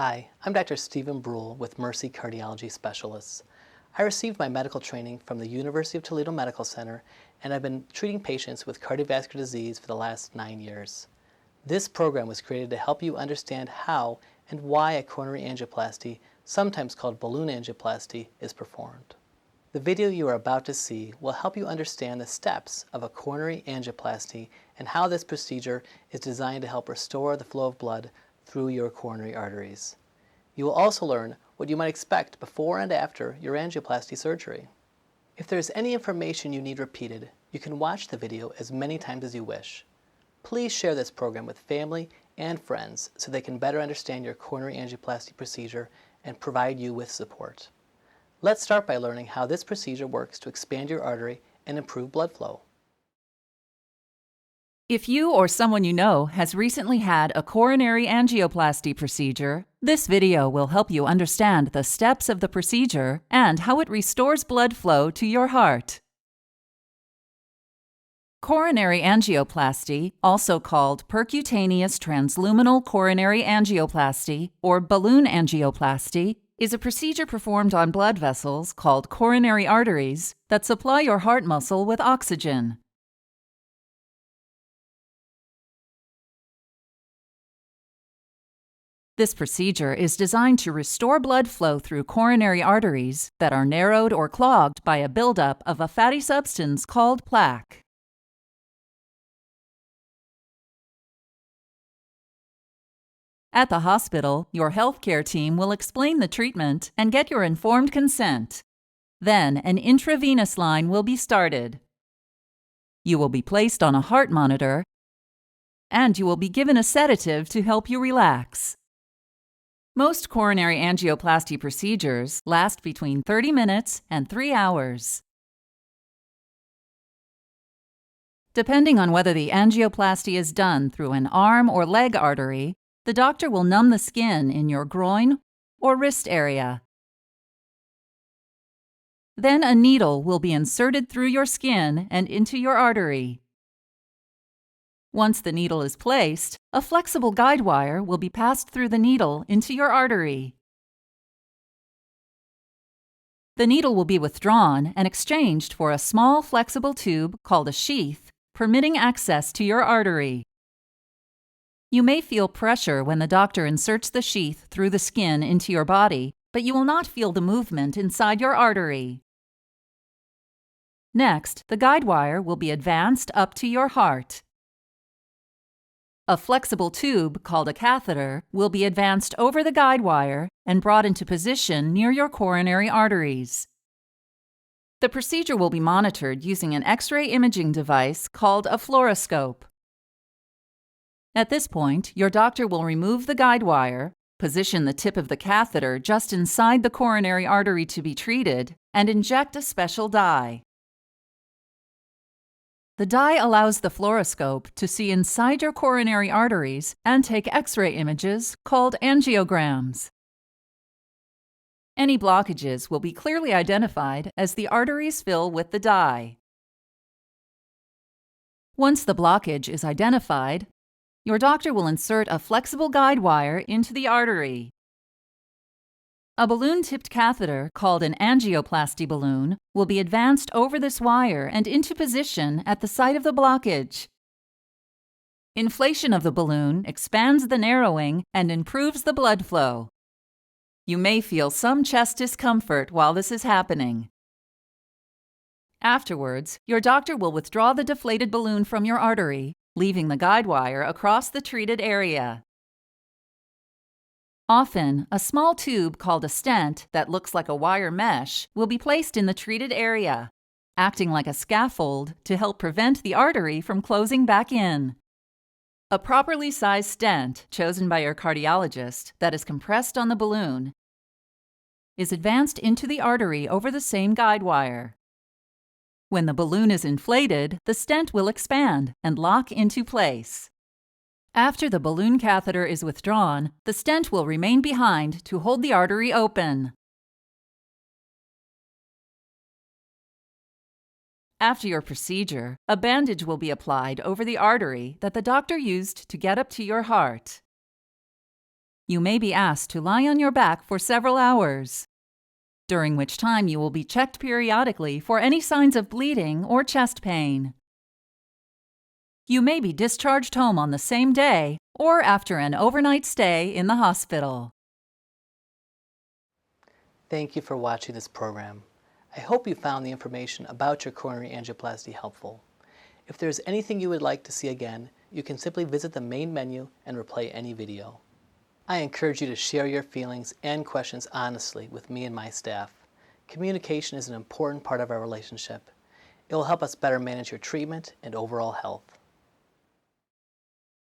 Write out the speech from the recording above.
Hi, I'm Dr. Stephen Bruhl with Mercy Cardiology Specialists. I received my medical training from the University of Toledo Medical Center, and I've been treating patients with cardiovascular disease for the last 9 years. This program was created to help you understand how and why a coronary angioplasty, sometimes called balloon angioplasty, is performed. The video you are about to see will help you understand the steps of a coronary angioplasty and how this procedure is designed to help restore the flow of blood through your coronary arteries. You will also learn what you might expect before and after your angioplasty surgery. If there is any information you need repeated, you can watch the video as many times as you wish. Please share this program with family and friends so they can better understand your coronary angioplasty procedure and provide you with support. Let's start by learning how this procedure works to expand your artery and improve blood flow. If you or someone you know has recently had a coronary angioplasty procedure, this video will help you understand the steps of the procedure and how it restores blood flow to your heart. Coronary angioplasty, also called percutaneous transluminal coronary angioplasty or balloon angioplasty, is a procedure performed on blood vessels called coronary arteries that supply your heart muscle with oxygen. This procedure is designed to restore blood flow through coronary arteries that are narrowed or clogged by a buildup of a fatty substance called plaque. At the hospital, your healthcare team will explain the treatment and get your informed consent. Then, an intravenous line will be started. You will be placed on a heart monitor, and you will be given a sedative to help you relax. Most coronary angioplasty procedures last between 30 minutes and 3 hours. Depending on whether the angioplasty is done through an arm or leg artery, the doctor will numb the skin in your groin or wrist area. Then a needle will be inserted through your skin and into your artery. Once the needle is placed, a flexible guide wire will be passed through the needle into your artery. The needle will be withdrawn and exchanged for a small flexible tube called a sheath, permitting access to your artery. You may feel pressure when the doctor inserts the sheath through the skin into your body, but you will not feel the movement inside your artery. Next, the guide wire will be advanced up to your heart. A flexible tube, called a catheter, will be advanced over the guide wire and brought into position near your coronary arteries. The procedure will be monitored using an X-ray imaging device called a fluoroscope. At this point, your doctor will remove the guide wire, position the tip of the catheter just inside the coronary artery to be treated, and inject a special dye. The dye allows the fluoroscope to see inside your coronary arteries and take X-ray images called angiograms. Any blockages will be clearly identified as the arteries fill with the dye. Once the blockage is identified, your doctor will insert a flexible guide wire into the artery. A balloon-tipped catheter, called an angioplasty balloon, will be advanced over this wire and into position at the site of the blockage. Inflation of the balloon expands the narrowing and improves the blood flow. You may feel some chest discomfort while this is happening. Afterwards, your doctor will withdraw the deflated balloon from your artery, leaving the guide wire across the treated area. Often, a small tube called a stent that looks like a wire mesh will be placed in the treated area, acting like a scaffold to help prevent the artery from closing back in. A properly sized stent, chosen by your cardiologist, that is compressed on the balloon, is advanced into the artery over the same guide wire. When the balloon is inflated, the stent will expand and lock into place. After the balloon catheter is withdrawn, the stent will remain behind to hold the artery open. After your procedure, a bandage will be applied over the artery that the doctor used to get up to your heart. You may be asked to lie on your back for several hours, during which time you will be checked periodically for any signs of bleeding or chest pain. You may be discharged home on the same day or after an overnight stay in the hospital. Thank you for watching this program. I hope you found the information about your coronary angioplasty helpful. If there's anything you would like to see again, you can simply visit the main menu and replay any video. I encourage you to share your feelings and questions honestly with me and my staff. Communication is an important part of our relationship. It will help us better manage your treatment and overall health.